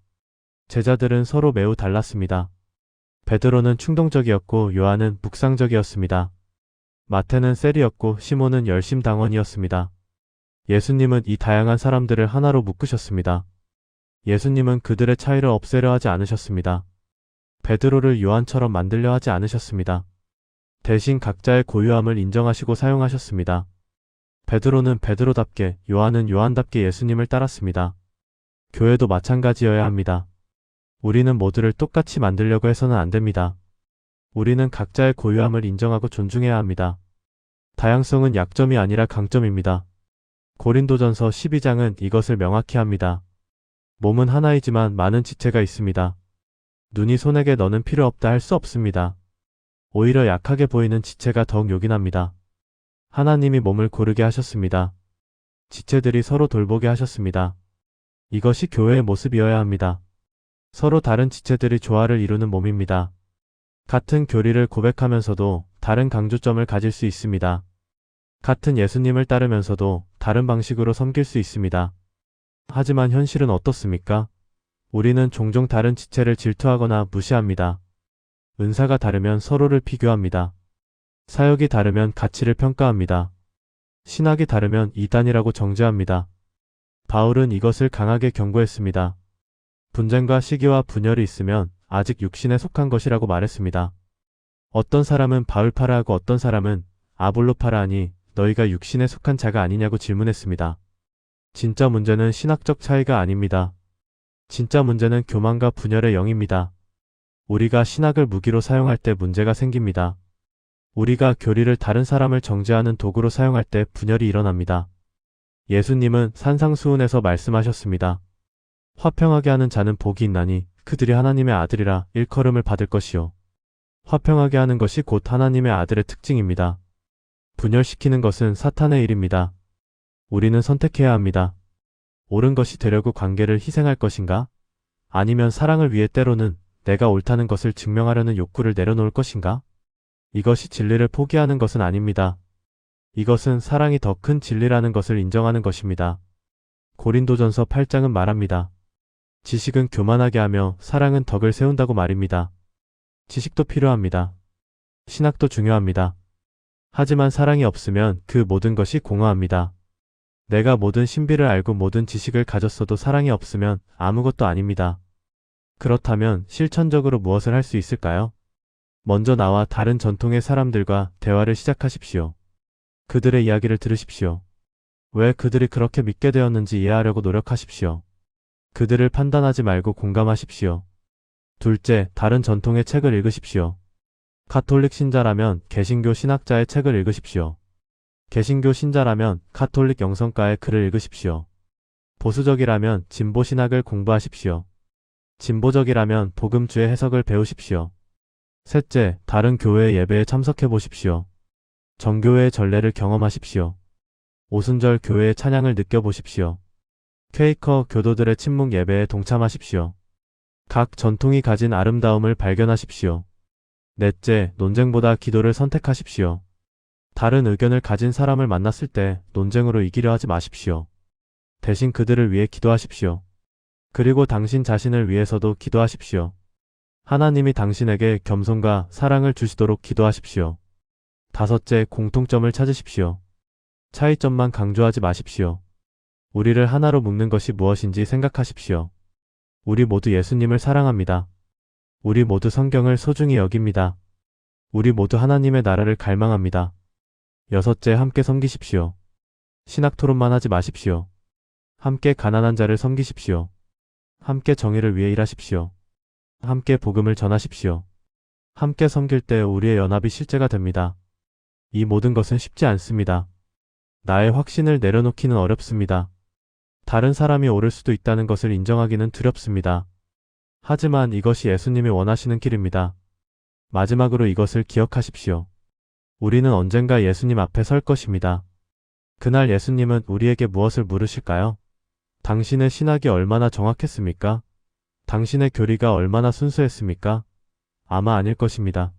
제자들은 서로 매우 달랐습니다. 베드로는 충동적이었고 요한은 묵상적이었습니다. 마태는 셀이었고 시몬은 열심당원이었습니다. 예수님은 이 다양한 사람들을 하나로 묶으셨습니다. 예수님은 그들의 차이를 없애려 하지 않으셨습니다. 베드로를 요한처럼 만들려 하지 않으셨습니다. 대신 각자의 고유함을 인정하시고 사용하셨습니다. 베드로는 베드로답게, 요한은 요한답게 예수님을 따랐습니다. 교회도 마찬가지여야 합니다. 우리는 모두를 똑같이 만들려고 해서는 안 됩니다. 우리는 각자의 고유함을 인정하고 존중해야 합니다. 다양성은 약점이 아니라 강점입니다. 고린도전서 12장은 이것을 명확히 합니다. 몸은 하나이지만 많은 지체가 있습니다. 눈이 손에게 너는 필요 없다 할 수 없습니다. 오히려 약하게 보이는 지체가 더욱 요긴합니다. 하나님이 몸을 고르게 하셨습니다. 지체들이 서로 돌보게 하셨습니다. 이것이 교회의 모습이어야 합니다. 서로 다른 지체들이 조화를 이루는 몸입니다. 같은 교리를 고백하면서도 다른 강조점을 가질 수 있습니다. 같은 예수님을 따르면서도 다른 방식으로 섬길 수 있습니다. 하지만 현실은 어떻습니까? 우리는 종종 다른 지체를 질투하거나 무시합니다. 은사가 다르면 서로를 비교합니다. 사역이 다르면 가치를 평가합니다. 신학이 다르면 이단이라고 정죄합니다. 바울은 이것을 강하게 경고했습니다. 분쟁과 시기와 분열이 있으면 아직 육신에 속한 것이라고 말했습니다. 어떤 사람은 바울파라 하고 어떤 사람은 아볼로파라 하니 너희가 육신에 속한 자가 아니냐고 질문했습니다. 진짜 문제는 신학적 차이가 아닙니다. 진짜 문제는 교만과 분열의 영입니다. 우리가 신학을 무기로 사용할 때 문제가 생깁니다. 우리가 교리를 다른 사람을 정죄하는 도구로 사용할 때 분열이 일어납니다. 예수님은 산상수훈에서 말씀하셨습니다. 화평하게 하는 자는 복이 있나니 그들이 하나님의 아들이라 일컬음을 받을 것이요. 화평하게 하는 것이 곧 하나님의 아들의 특징입니다. 분열시키는 것은 사탄의 일입니다. 우리는 선택해야 합니다. 옳은 것이 되려고 관계를 희생할 것인가? 아니면 사랑을 위해 때로는 내가 옳다는 것을 증명하려는 욕구를 내려놓을 것인가? 이것이 진리를 포기하는 것은 아닙니다. 이것은 사랑이 더 큰 진리라는 것을 인정하는 것입니다. 고린도전서 8장은 말합니다. 지식은 교만하게 하며 사랑은 덕을 세운다고 말입니다. 지식도 필요합니다. 신학도 중요합니다. 하지만 사랑이 없으면 그 모든 것이 공허합니다. 내가 모든 신비를 알고 모든 지식을 가졌어도 사랑이 없으면 아무것도 아닙니다. 그렇다면 실천적으로 무엇을 할 수 있을까요? 먼저 나와 다른 전통의 사람들과 대화를 시작하십시오. 그들의 이야기를 들으십시오. 왜 그들이 그렇게 믿게 되었는지 이해하려고 노력하십시오. 그들을 판단하지 말고 공감하십시오. 둘째, 다른 전통의 책을 읽으십시오. 가톨릭 신자라면 개신교 신학자의 책을 읽으십시오. 개신교 신자라면 가톨릭 영성가의 글을 읽으십시오. 보수적이라면 진보 신학을 공부하십시오. 진보적이라면 복음주의 해석을 배우십시오. 셋째, 다른 교회의 예배에 참석해 보십시오. 정교회의 전례를 경험하십시오. 오순절 교회의 찬양을 느껴보십시오. 퀘이커 교도들의 침묵 예배에 동참하십시오. 각 전통이 가진 아름다움을 발견하십시오. 넷째, 논쟁보다 기도를 선택하십시오. 다른 의견을 가진 사람을 만났을 때 논쟁으로 이기려 하지 마십시오. 대신 그들을 위해 기도하십시오. 그리고 당신 자신을 위해서도 기도하십시오. 하나님이 당신에게 겸손과 사랑을 주시도록 기도하십시오. 다섯째, 공통점을 찾으십시오. 차이점만 강조하지 마십시오. 우리를 하나로 묶는 것이 무엇인지 생각하십시오. 우리 모두 예수님을 사랑합니다. 우리 모두 성경을 소중히 여깁니다. 우리 모두 하나님의 나라를 갈망합니다. 여섯째, 함께 섬기십시오. 신학 토론만 하지 마십시오. 함께 가난한 자를 섬기십시오. 함께 정의를 위해 일하십시오. 함께 복음을 전하십시오. 함께 섬길 때 우리의 연합이 실제가 됩니다. 이 모든 것은 쉽지 않습니다. 나의 확신을 내려놓기는 어렵습니다. 다른 사람이 옳을 수도 있다는 것을 인정하기는 두렵습니다. 하지만 이것이 예수님이 원하시는 길입니다. 마지막으로 이것을 기억하십시오. 우리는 언젠가 예수님 앞에 설 것입니다. 그날 예수님은 우리에게 무엇을 물으실까요? 당신의 신학이 얼마나 정확했습니까? 당신의 교리가 얼마나 순수했습니까? 아마 아닐 것입니다.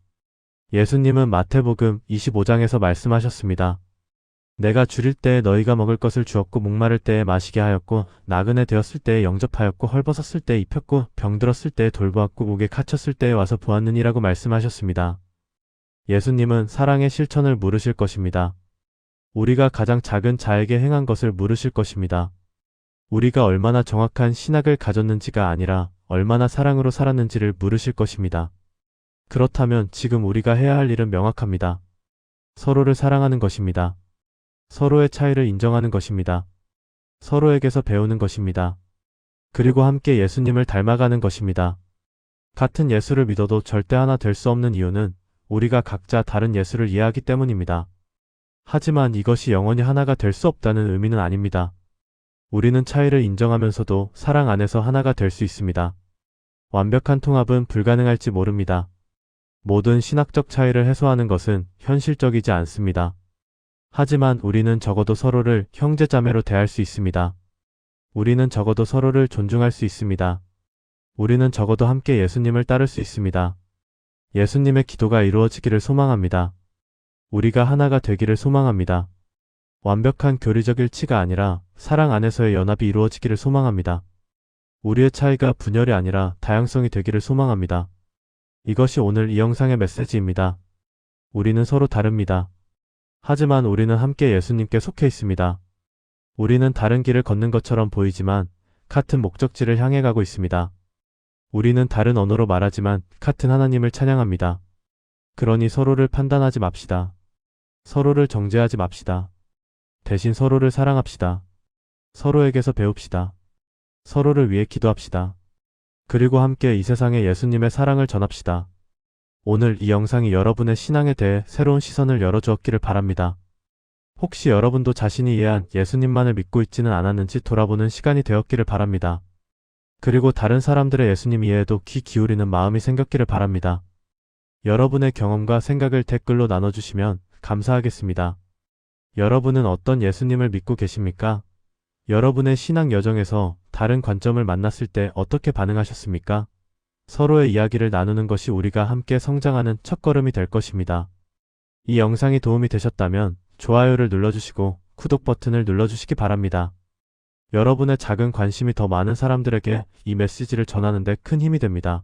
예수님은 마태복음 25장에서 말씀하셨습니다. 내가 줄일 때에 너희가 먹을 것을 주었고 목마를 때에 마시게 하였고 나그네 되었을 때에 영접하였고 헐벗었을 때에 입혔고 병들었을 때에 돌보았고 옥에 갇혔을 때에 와서 보았느니라고 말씀하셨습니다. 예수님은 사랑의 실천을 물으실 것입니다. 우리가 가장 작은 자에게 행한 것을 물으실 것입니다. 우리가 얼마나 정확한 신학을 가졌는지가 아니라 얼마나 사랑으로 살았는지를 물으실 것입니다. 그렇다면 지금 우리가 해야 할 일은 명확합니다. 서로를 사랑하는 것입니다. 서로의 차이를 인정하는 것입니다. 서로에게서 배우는 것입니다. 그리고 함께 예수님을 닮아가는 것입니다. 같은 예수를 믿어도 절대 하나 될 수 없는 이유는 우리가 각자 다른 예수를 이해하기 때문입니다. 하지만 이것이 영원히 하나가 될 수 없다는 의미는 아닙니다. 우리는 차이를 인정하면서도 사랑 안에서 하나가 될 수 있습니다. 완벽한 통합은 불가능할지 모릅니다. 모든 신학적 차이를 해소하는 것은 현실적이지 않습니다. 하지만 우리는 적어도 서로를 형제자매로 대할 수 있습니다. 우리는 적어도 서로를 존중할 수 있습니다. 우리는 적어도 함께 예수님을 따를 수 있습니다. 예수님의 기도가 이루어지기를 소망합니다. 우리가 하나가 되기를 소망합니다. 완벽한 교리적 일치가 아니라 사랑 안에서의 연합이 이루어지기를 소망합니다. 우리의 차이가 분열이 아니라 다양성이 되기를 소망합니다. 이것이 오늘 이 영상의 메시지입니다. 우리는 서로 다릅니다. 하지만 우리는 함께 예수님께 속해 있습니다. 우리는 다른 길을 걷는 것처럼 보이지만 같은 목적지를 향해 가고 있습니다. 우리는 다른 언어로 말하지만 같은 하나님을 찬양합니다. 그러니 서로를 판단하지 맙시다. 서로를 정죄하지 맙시다. 대신 서로를 사랑합시다. 서로에게서 배웁시다. 서로를 위해 기도합시다. 그리고 함께 이 세상에 예수님의 사랑을 전합시다. 오늘 이 영상이 여러분의 신앙에 대해 새로운 시선을 열어주었기를 바랍니다. 혹시 여러분도 자신이 이해한 예수님만을 믿고 있지는 않았는지 돌아보는 시간이 되었기를 바랍니다. 그리고 다른 사람들의 예수님 이해에도 귀 기울이는 마음이 생겼기를 바랍니다. 여러분의 경험과 생각을 댓글로 나눠주시면 감사하겠습니다. 여러분은 어떤 예수님을 믿고 계십니까? 여러분의 신앙 여정에서 다른 관점을 만났을 때 어떻게 반응하셨습니까? 서로의 이야기를 나누는 것이 우리가 함께 성장하는 첫걸음이 될 것입니다. 이 영상이 도움이 되셨다면 좋아요를 눌러주시고 구독 버튼을 눌러주시기 바랍니다. 여러분의 작은 관심이 더 많은 사람들에게 이 메시지를 전하는 데 큰 힘이 됩니다.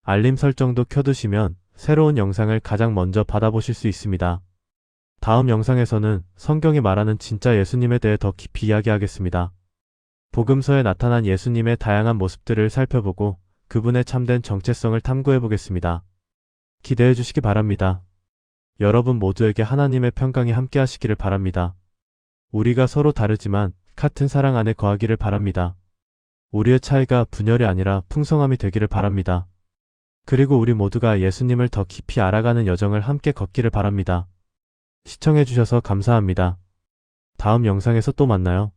알림 설정도 켜두시면 새로운 영상을 가장 먼저 받아보실 수 있습니다. 다음 영상에서는 성경이 말하는 진짜 예수님에 대해 더 깊이 이야기하겠습니다. 복음서에 나타난 예수님의 다양한 모습들을 살펴보고 그분의 참된 정체성을 탐구해 보겠습니다. 기대해 주시기 바랍니다. 여러분 모두에게 하나님의 평강이 함께 하시기를 바랍니다. 우리가 서로 다르지만 같은 사랑 안에 거하기를 바랍니다. 우리의 차이가 분열이 아니라 풍성함이 되기를 바랍니다. 그리고 우리 모두가 예수님을 더 깊이 알아가는 여정을 함께 걷기를 바랍니다. 시청해 주셔서 감사합니다. 다음 영상에서 또 만나요.